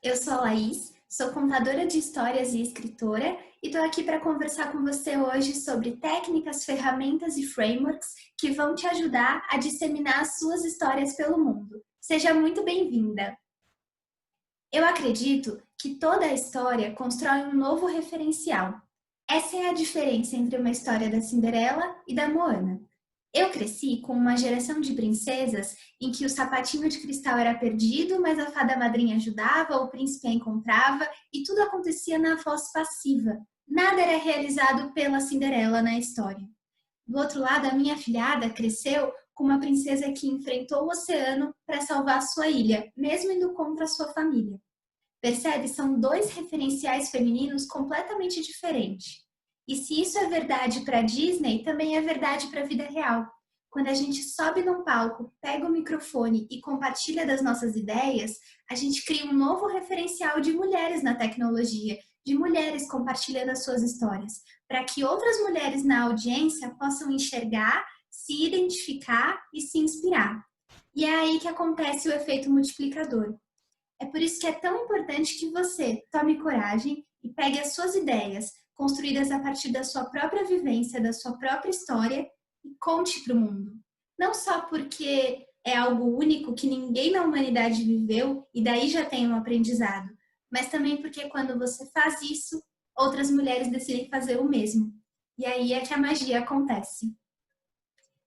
Eu sou a Laís, sou contadora de histórias e escritora e estou aqui para conversar com você hoje sobre técnicas, ferramentas e frameworks que vão te ajudar a disseminar as suas histórias pelo mundo. Seja muito bem-vinda! Eu acredito que toda história constrói um novo referencial. Essa é a diferença entre uma história da Cinderela e da Moana. Eu cresci com uma geração de princesas em que o sapatinho de cristal era perdido, mas a fada madrinha ajudava, o príncipe a encontrava e tudo acontecia na voz passiva. Nada era realizado pela Cinderela na história. Do outro lado, a minha afilhada cresceu com uma princesa que enfrentou o oceano para salvar sua ilha, mesmo indo contra a sua família. Percebe? São dois referenciais femininos completamente diferentes. E se isso é verdade para a Disney, também é verdade para a vida real. Quando a gente sobe num palco, pega o microfone e compartilha das nossas ideias, a gente cria um novo referencial de mulheres na tecnologia, de mulheres compartilhando as suas histórias, para que outras mulheres na audiência possam enxergar, se identificar e se inspirar. E é aí que acontece o efeito multiplicador. É por isso que é tão importante que você tome coragem e pegue as suas ideias, construídas a partir da sua própria vivência, da sua própria história, e conte para o mundo. Não só porque é algo único que ninguém na humanidade viveu e daí já tem um aprendizado, mas também porque quando você faz isso, outras mulheres decidem fazer o mesmo. E aí é que a magia acontece.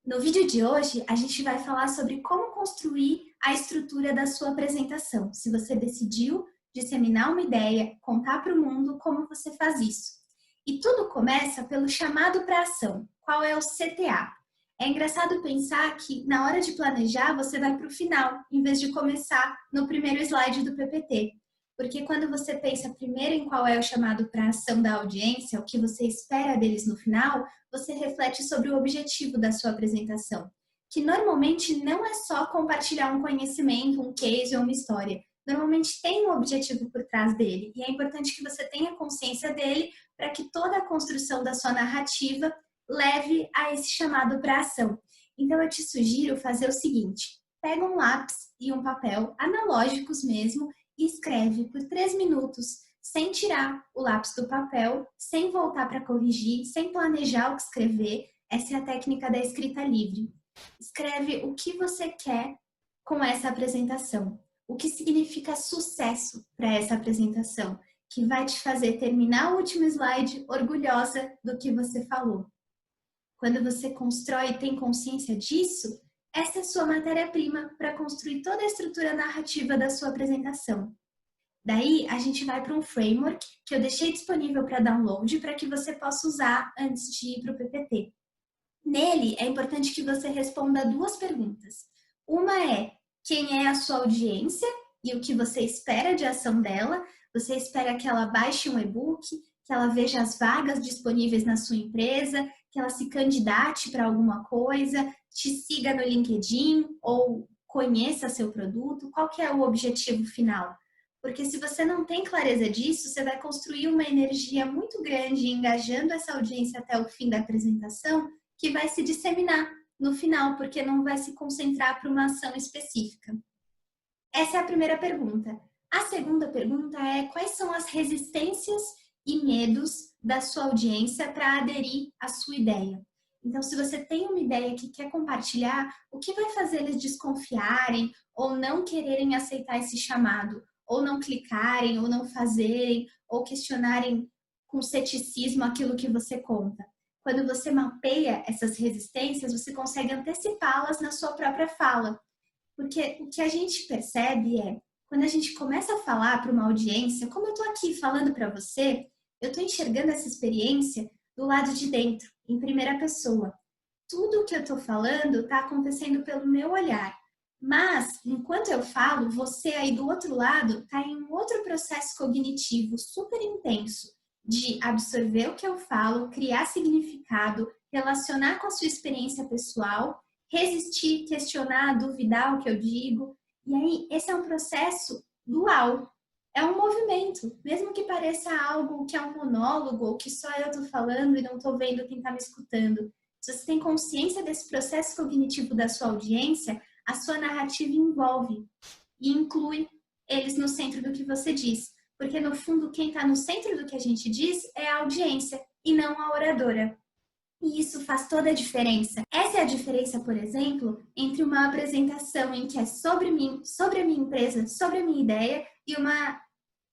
No vídeo de hoje, a gente vai falar sobre como construir a estrutura da sua apresentação. Se você decidiu disseminar uma ideia, contar para o mundo como você faz isso. E tudo começa pelo chamado para ação. Qual é o CTA? É engraçado pensar que na hora de planejar, você vai para o final, em vez de começar no primeiro slide do PPT. Porque quando você pensa primeiro em qual é o chamado para ação da audiência, o que você espera deles no final, você reflete sobre o objetivo da sua apresentação, que normalmente não é só compartilhar um conhecimento, um case ou uma história. Normalmente tem um objetivo por trás dele, e é importante que você tenha consciência dele para que toda a construção da sua narrativa leve a esse chamado para ação. Então eu te sugiro fazer o seguinte: pega um lápis e um papel, analógicos mesmo, e escreve por 3 minutos, sem tirar o lápis do papel, sem voltar para corrigir, sem planejar o que escrever. Essa é a técnica da escrita livre. Escreve o que você quer com essa apresentação. O que significa sucesso para essa apresentação, que vai te fazer terminar o último slide orgulhosa do que você falou. Quando você constrói e tem consciência disso, essa é a sua matéria-prima para construir toda a estrutura narrativa da sua apresentação. Daí, a gente vai para um framework que eu deixei disponível para download para que você possa usar antes de ir para o PPT. Nele, é importante que você responda 2 perguntas. Uma é: quem é a sua audiência e o que você espera de ação dela? Você espera que ela baixe um e-book, que ela veja as vagas disponíveis na sua empresa, que ela se candidate para alguma coisa, te siga no LinkedIn ou conheça seu produto? Qual que é o objetivo final? Porque se você não tem clareza disso, você vai construir uma energia muito grande engajando essa audiência até o fim da apresentação, que vai se disseminar no final, porque não vai se concentrar para uma ação específica. Essa é a primeira pergunta. A segunda pergunta é: quais são as resistências e medos da sua audiência para aderir à sua ideia? Então, se você tem uma ideia que quer compartilhar, o que vai fazer eles desconfiarem ou não quererem aceitar esse chamado? Ou não clicarem, ou não fazerem, ou questionarem com ceticismo aquilo que você conta? Quando você mapeia essas resistências, você consegue antecipá-las na sua própria fala. Porque o que a gente percebe é, quando a gente começa a falar para uma audiência, como eu estou aqui falando para você, eu estou enxergando essa experiência do lado de dentro, em primeira pessoa. Tudo o que eu estou falando está acontecendo pelo meu olhar. Mas, enquanto eu falo, você aí do outro lado está em um outro processo cognitivo super intenso de absorver o que eu falo, criar significado, relacionar com a sua experiência pessoal, resistir, questionar, duvidar o que eu digo. E aí, esse é um processo dual. É um movimento, mesmo que pareça algo que é um monólogo, ou que só eu estou falando e não estou vendo quem está me escutando. Se você tem consciência desse processo cognitivo da sua audiência, a sua narrativa envolve e inclui eles no centro do que você diz. Porque, no fundo, quem está no centro do que a gente diz é a audiência e não a oradora. E isso faz toda a diferença. Essa é a diferença, por exemplo, entre uma apresentação em que é sobre mim, sobre a minha empresa, sobre a minha ideia, e uma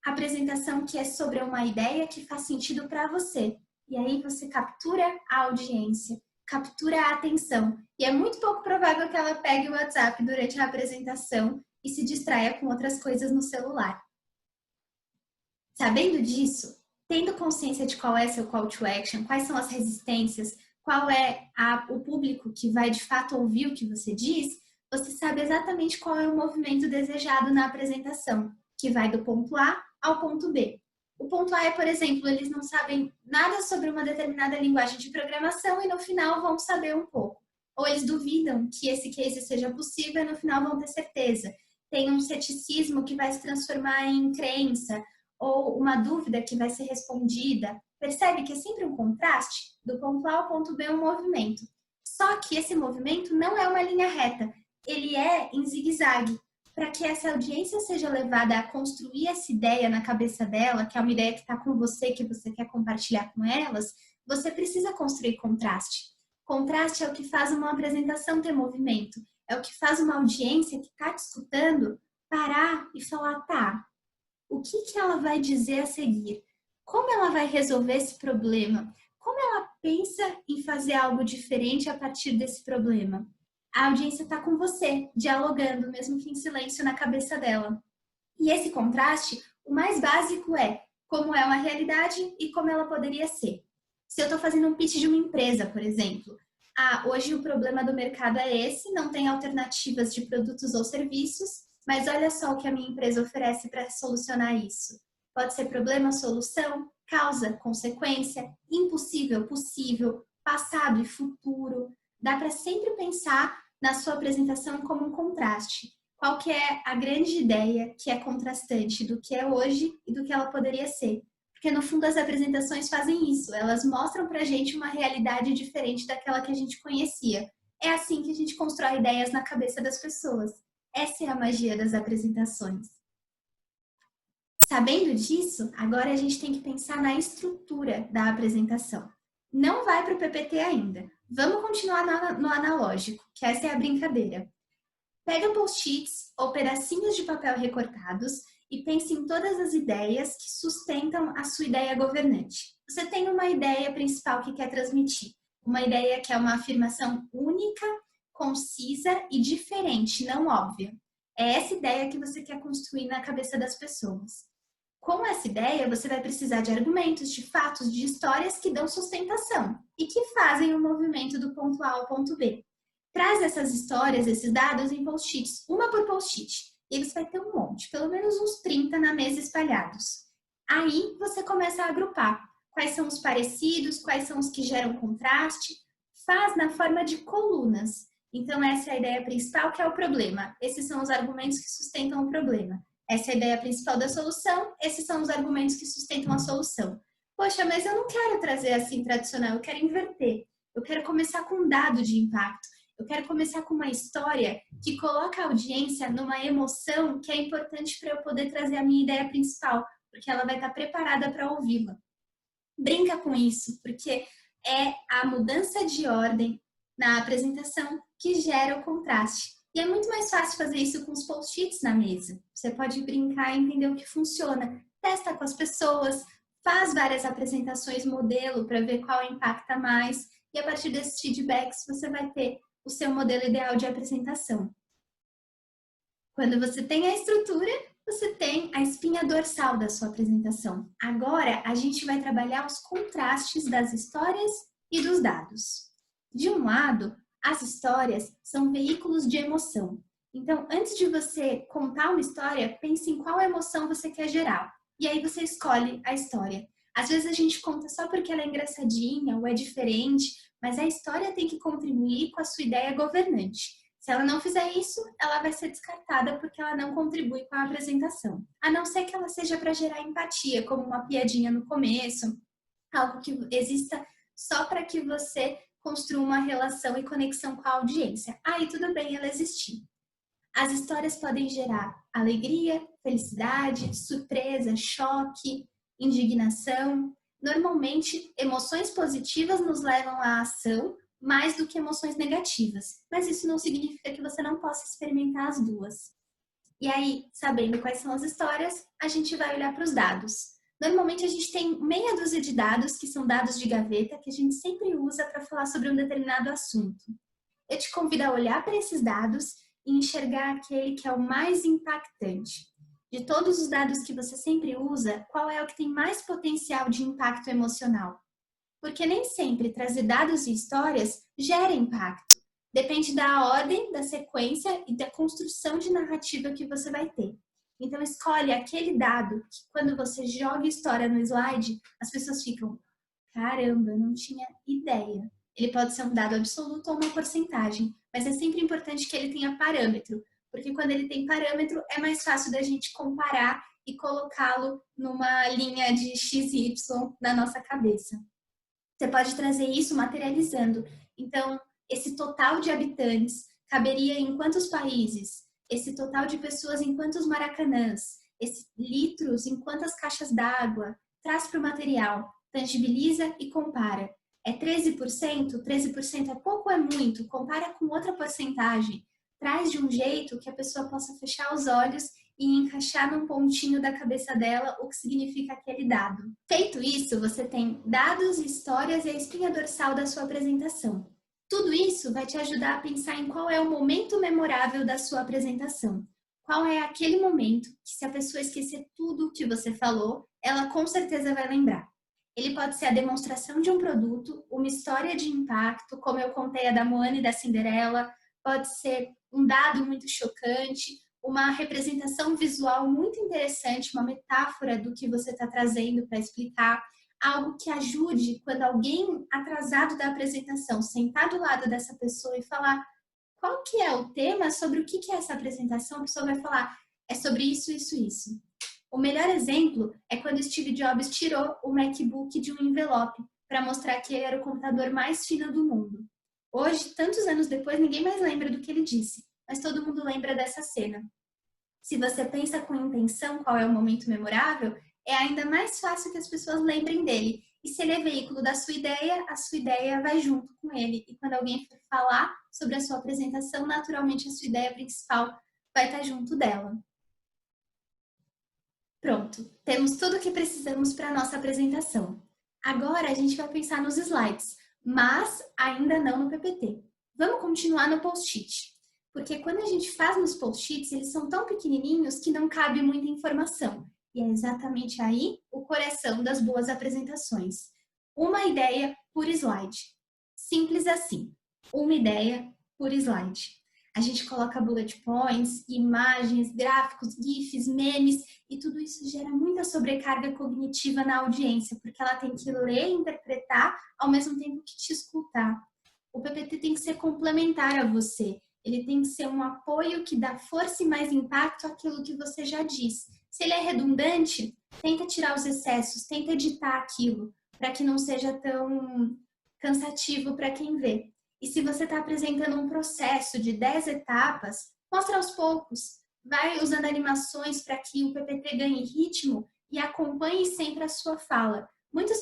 apresentação que é sobre uma ideia que faz sentido para você. E aí você captura a audiência, captura a atenção. E é muito pouco provável que ela pegue o WhatsApp durante a apresentação e se distraia com outras coisas no celular. Sabendo disso, tendo consciência de qual é seu call to action, quais são as resistências, qual é o público que vai de fato ouvir o que você diz, você sabe exatamente qual é o movimento desejado na apresentação, que vai do ponto A ao ponto B. O ponto A é, por exemplo, eles não sabem nada sobre uma determinada linguagem de programação e no final vão saber um pouco. Ou eles duvidam que esse case seja possível e no final vão ter certeza. Tem um ceticismo que vai se transformar em crença, ou uma dúvida que vai ser respondida. Percebe que é sempre um contraste? Do ponto A ao ponto B é um movimento. Só que esse movimento não é uma linha reta, ele é em zigue-zague. Para que essa audiência seja levada a construir essa ideia na cabeça dela, que é uma ideia que está com você, que você quer compartilhar com elas, você precisa construir contraste. Contraste é o que faz uma apresentação ter movimento, é o que faz uma audiência que está te escutando parar e falar, tá, o que ela vai dizer a seguir? Como ela vai resolver esse problema? Como ela pensa em fazer algo diferente a partir desse problema? A audiência está com você, dialogando, mesmo que em silêncio na cabeça dela. E esse contraste, o mais básico é como é uma realidade e como ela poderia ser. Se eu estou fazendo um pitch de uma empresa, por exemplo, hoje o problema do mercado é esse, não tem alternativas de produtos ou serviços, mas olha só o que a minha empresa oferece para solucionar isso. Pode ser problema, solução, causa, consequência, impossível, possível, passado e futuro. Dá para sempre pensar na sua apresentação como um contraste. Qual que é a grande ideia que é contrastante do que é hoje e do que ela poderia ser? Porque no fundo as apresentações fazem isso, elas mostram pra gente uma realidade diferente daquela que a gente conhecia. É assim que a gente constrói ideias na cabeça das pessoas. Essa é a magia das apresentações. Sabendo disso, agora a gente tem que pensar na estrutura da apresentação. Não vai para o PPT ainda. Vamos continuar no analógico, que essa é a brincadeira. Pega post-its ou pedacinhos de papel recortados e pense em todas as ideias que sustentam a sua ideia governante. Você tem uma ideia principal que quer transmitir, uma ideia que é uma afirmação única, concisa e diferente, não óbvia. É essa ideia que você quer construir na cabeça das pessoas. Com essa ideia, você vai precisar de argumentos, de fatos, de histórias que dão sustentação e que fazem o movimento do ponto A ao ponto B. Traz essas histórias, esses dados em post-its, uma por post-it. E você vai ter um monte, pelo menos uns 30 na mesa espalhados. Aí você começa a agrupar. Quais são os parecidos, quais são os que geram contraste. Faz na forma de colunas. Então, essa é a ideia principal, que é o problema. Esses são os argumentos que sustentam o problema. Essa é a ideia principal da solução, esses são os argumentos que sustentam a solução. Poxa, mas eu não quero trazer assim tradicional, eu quero inverter. Eu quero começar com um dado de impacto. Eu quero começar com uma história que coloca a audiência numa emoção que é importante para eu poder trazer a minha ideia principal, porque ela vai estar preparada para ouvi-la. Brinca com isso, porque é a mudança de ordem na apresentação que gera o contraste. E é muito mais fácil fazer isso com os post-its na mesa. Você pode brincar e entender o que funciona. Testa com as pessoas, faz várias apresentações modelo para ver qual impacta mais. E a partir desses feedbacks, você vai ter o seu modelo ideal de apresentação. Quando você tem a estrutura, você tem a espinha dorsal da sua apresentação. Agora, a gente vai trabalhar os contrastes das histórias e dos dados. De um lado, as histórias são veículos de emoção. Então, antes de você contar uma história, pense em qual emoção você quer gerar. E aí você escolhe a história. Às vezes a gente conta só porque ela é engraçadinha ou é diferente, mas a história tem que contribuir com a sua ideia governante. Se ela não fizer isso, ela vai ser descartada porque ela não contribui com a apresentação. A não ser que ela seja para gerar empatia, como uma piadinha no começo, algo que exista só para que você construa uma relação e conexão com a audiência. Aí tudo bem ela existir. As histórias podem gerar alegria, felicidade, surpresa, choque, indignação. Normalmente, emoções positivas nos levam à ação mais do que emoções negativas, mas isso não significa que você não possa experimentar as duas. E aí, sabendo quais são as histórias, a gente vai olhar para os dados. Normalmente a gente tem meia dúzia de dados, que são dados de gaveta, que a gente sempre usa para falar sobre um determinado assunto. Eu te convido a olhar para esses dados e enxergar aquele que é o mais impactante. De todos os dados que você sempre usa, qual é o que tem mais potencial de impacto emocional? Porque nem sempre trazer dados e histórias gera impacto. Depende da ordem, da sequência e da construção de narrativa que você vai ter. Então, escolhe aquele dado que, quando você joga história no slide, as pessoas ficam: caramba, eu não tinha ideia. Ele pode ser um dado absoluto ou uma porcentagem, mas é sempre importante que ele tenha parâmetro, porque quando ele tem parâmetro, é mais fácil da gente comparar e colocá-lo numa linha de x e y na nossa cabeça. Você pode trazer isso materializando. Então, esse total de habitantes caberia em quantos países? Esse total de pessoas em quantos maracanãs? Esses litros em quantas caixas d'água? Traz para o material, tangibiliza e compara. É 13%? 13% é pouco ou é muito? Compara com outra porcentagem. Traz de um jeito que a pessoa possa fechar os olhos e encaixar num pontinho da cabeça dela o que significa aquele dado. Feito isso, você tem dados, histórias e a espinha dorsal da sua apresentação. Tudo isso vai te ajudar a pensar em qual é o momento memorável da sua apresentação. Qual é aquele momento que, se a pessoa esquecer tudo o que você falou, ela com certeza vai lembrar. Ele pode ser a demonstração de um produto, uma história de impacto, como eu contei a da Moana e da Cinderela, pode ser um dado muito chocante, uma representação visual muito interessante, uma metáfora do que você está trazendo para explicar, algo que ajude quando alguém atrasado da apresentação sentar do lado dessa pessoa e falar qual que é o tema, sobre o que é essa apresentação, a pessoa vai falar, é sobre isso, isso, isso. O melhor exemplo é quando Steve Jobs tirou o MacBook de um envelope para mostrar que ele era o computador mais fino do mundo. Hoje, tantos anos depois, ninguém mais lembra do que ele disse, mas todo mundo lembra dessa cena. Se você pensa com intenção qual é o momento memorável, é ainda mais fácil que as pessoas lembrem dele. E se ele é veículo da sua ideia, a sua ideia vai junto com ele. E quando alguém for falar sobre a sua apresentação, naturalmente a sua ideia principal vai estar junto dela. Pronto, temos tudo o que precisamos para a nossa apresentação. Agora a gente vai pensar nos slides, mas ainda não no PPT. Vamos continuar no post-it. Porque quando a gente faz nos post-its, eles são tão pequenininhos que não cabe muita informação. E é exatamente aí o coração das boas apresentações. Uma ideia por slide. Simples assim. Uma ideia por slide. A gente coloca bullet points, imagens, gráficos, GIFs, memes, e tudo isso gera muita sobrecarga cognitiva na audiência, porque ela tem que ler e interpretar ao mesmo tempo que te escutar. O PPT tem que ser complementar a você. Ele tem que ser um apoio que dá força e mais impacto àquilo que você já diz. Se ele é redundante, tenta tirar os excessos, tenta editar aquilo, para que não seja tão cansativo para quem vê. E se você está apresentando um processo de 10 etapas, mostra aos poucos. Vai usando animações para que o PPT ganhe ritmo e acompanhe sempre a sua fala. Muitos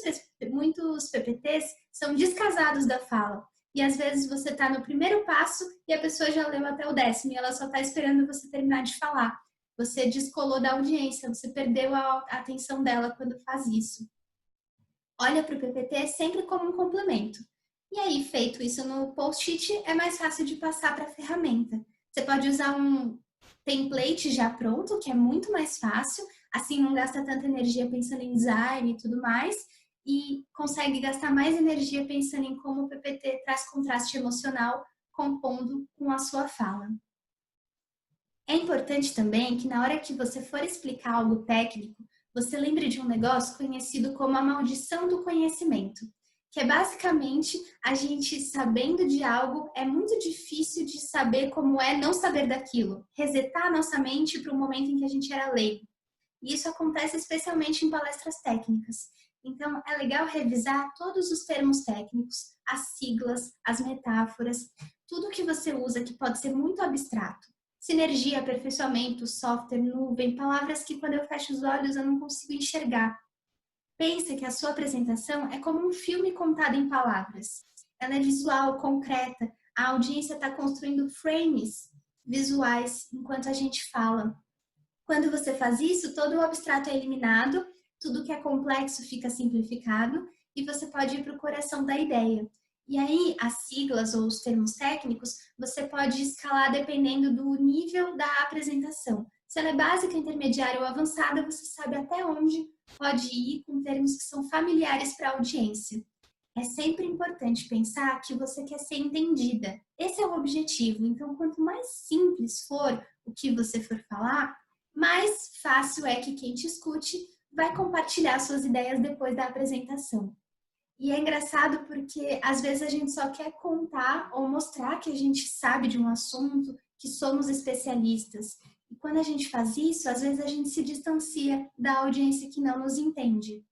PPTs são descasados da fala. E às vezes você está no primeiro passo e a pessoa já leu até o 10º e ela só está esperando você terminar de falar. Você descolou da audiência, você perdeu a atenção dela quando faz isso. Olha para o PPT sempre como um complemento. E aí, feito isso no post-it, é mais fácil de passar para a ferramenta. Você pode usar um template já pronto, que é muito mais fácil, assim não gasta tanta energia pensando em design e tudo mais, e consegue gastar mais energia pensando em como o PPT traz contraste emocional, compondo com a sua fala. É importante também que na hora que você for explicar algo técnico, você lembre de um negócio conhecido como a maldição do conhecimento, que é basicamente a gente sabendo de algo, é muito difícil de saber como é não saber daquilo, resetar a nossa mente para o momento em que a gente era leigo. E isso acontece especialmente em palestras técnicas. Então, é legal revisar todos os termos técnicos, as siglas, as metáforas, tudo que você usa que pode ser muito abstrato. Sinergia, aperfeiçoamento, software, nuvem, palavras que quando eu fecho os olhos eu não consigo enxergar. Pense que a sua apresentação é como um filme contado em palavras. Ela é visual, concreta, a audiência está construindo frames visuais enquanto a gente fala. Quando você faz isso, todo o abstrato é eliminado, tudo que é complexo fica simplificado e você pode ir para o coração da ideia. E aí, as siglas ou os termos técnicos, você pode escalar dependendo do nível da apresentação. Se ela é básica, intermediária ou avançada, você sabe até onde pode ir com termos que são familiares para a audiência. É sempre importante pensar que você quer ser entendida. Esse é o objetivo. Então, quanto mais simples for o que você for falar, mais fácil é que quem te escute vai compartilhar suas ideias depois da apresentação. E é engraçado porque às vezes a gente só quer contar ou mostrar que a gente sabe de um assunto, que somos especialistas. E quando a gente faz isso, às vezes a gente se distancia da audiência que não nos entende.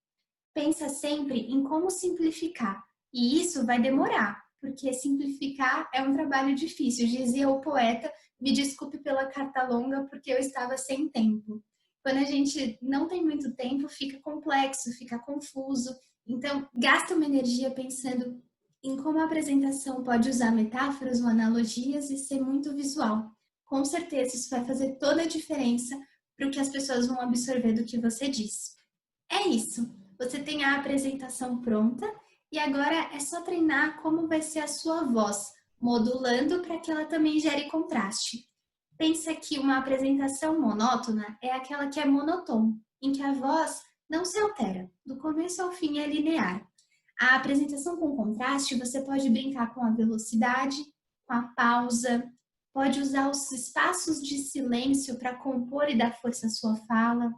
Pensa sempre em como simplificar. E isso vai demorar, porque simplificar é um trabalho difícil. Dizia o poeta, me desculpe pela carta longa, porque eu estava sem tempo. Quando a gente não tem muito tempo, fica complexo, fica confuso. Então, gasta uma energia pensando em como a apresentação pode usar metáforas ou analogias e ser muito visual. Com certeza, isso vai fazer toda a diferença para o que as pessoas vão absorver do que você diz. É isso. Você tem a apresentação pronta e agora é só treinar como vai ser a sua voz, modulando para que ela também gere contraste. Pensa que uma apresentação monótona é aquela que é monotone, em que a voz não se altera, do começo ao fim é linear. A apresentação com contraste, você pode brincar com a velocidade, com a pausa, pode usar os espaços de silêncio para compor e dar força à sua fala.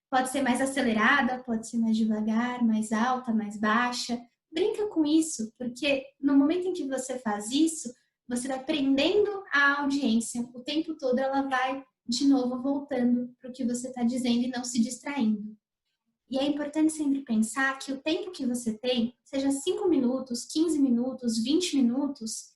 Pode ser mais acelerada, pode ser mais devagar, mais alta, mais baixa. Brinca com isso, porque no momento em que você faz isso, você vai prendendo a audiência. O tempo todo ela vai, de novo, voltando para o que você está dizendo e não se distraindo. E é importante sempre pensar que o tempo que você tem, seja 5 minutos, 15 minutos, 20 minutos,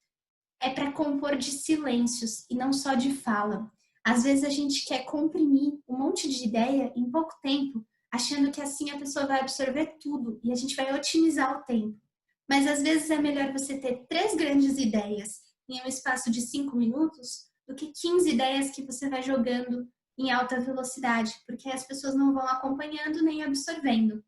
é para compor de silêncios e não só de fala. Às vezes a gente quer comprimir um monte de ideia em pouco tempo, achando que assim a pessoa vai absorver tudo e a gente vai otimizar o tempo. Mas às vezes é melhor você ter 3 grandes ideias em um espaço de 5 minutos do que 15 ideias que você vai jogando em alta velocidade, porque as pessoas não vão acompanhando nem absorvendo.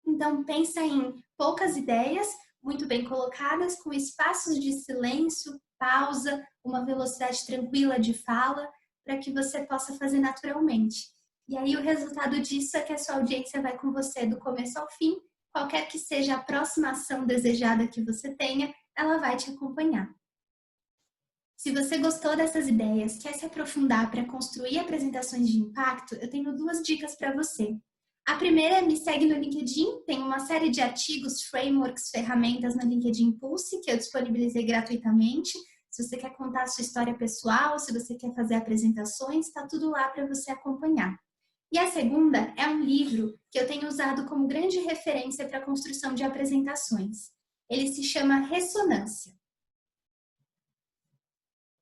Então pensa em poucas ideias, muito bem colocadas, com espaços de silêncio, pausa, uma velocidade tranquila de fala, para que você possa fazer naturalmente. E aí o resultado disso é que a sua audiência vai com você do começo ao fim, qualquer que seja a próxima ação desejada que você tenha, ela vai te acompanhar. Se você gostou dessas ideias, quer se aprofundar para construir apresentações de impacto, eu tenho 2 dicas para você. A primeira é me segue no LinkedIn, tem uma série de artigos, frameworks, ferramentas no LinkedIn Pulse que eu disponibilizei gratuitamente. Se você quer contar a sua história pessoal, se você quer fazer apresentações, está tudo lá para você acompanhar. E a segunda é um livro que eu tenho usado como grande referência para a construção de apresentações. Ele se chama Ressonância.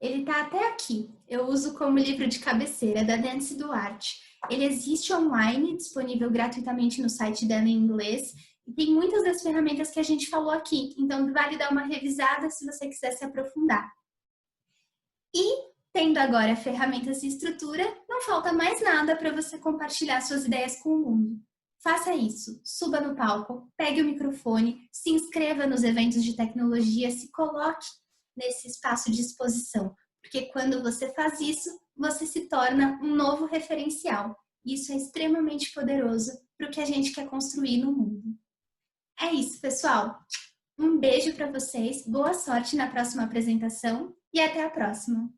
Ele está até aqui. Eu uso como livro de cabeceira, da Nancy Duarte. Ele existe online, disponível gratuitamente no site dela em inglês. E tem muitas das ferramentas que a gente falou aqui. Então, vale dar uma revisada se você quiser se aprofundar. E, tendo agora ferramentas e estrutura, não falta mais nada para você compartilhar suas ideias com o mundo. Faça isso. Suba no palco, pegue o microfone, se inscreva nos eventos de tecnologia, se coloque nesse espaço de exposição, porque quando você faz isso, você se torna um novo referencial. Isso é extremamente poderoso para o que a gente quer construir no mundo. É isso, pessoal. Um beijo para vocês, boa sorte na próxima apresentação e até a próxima!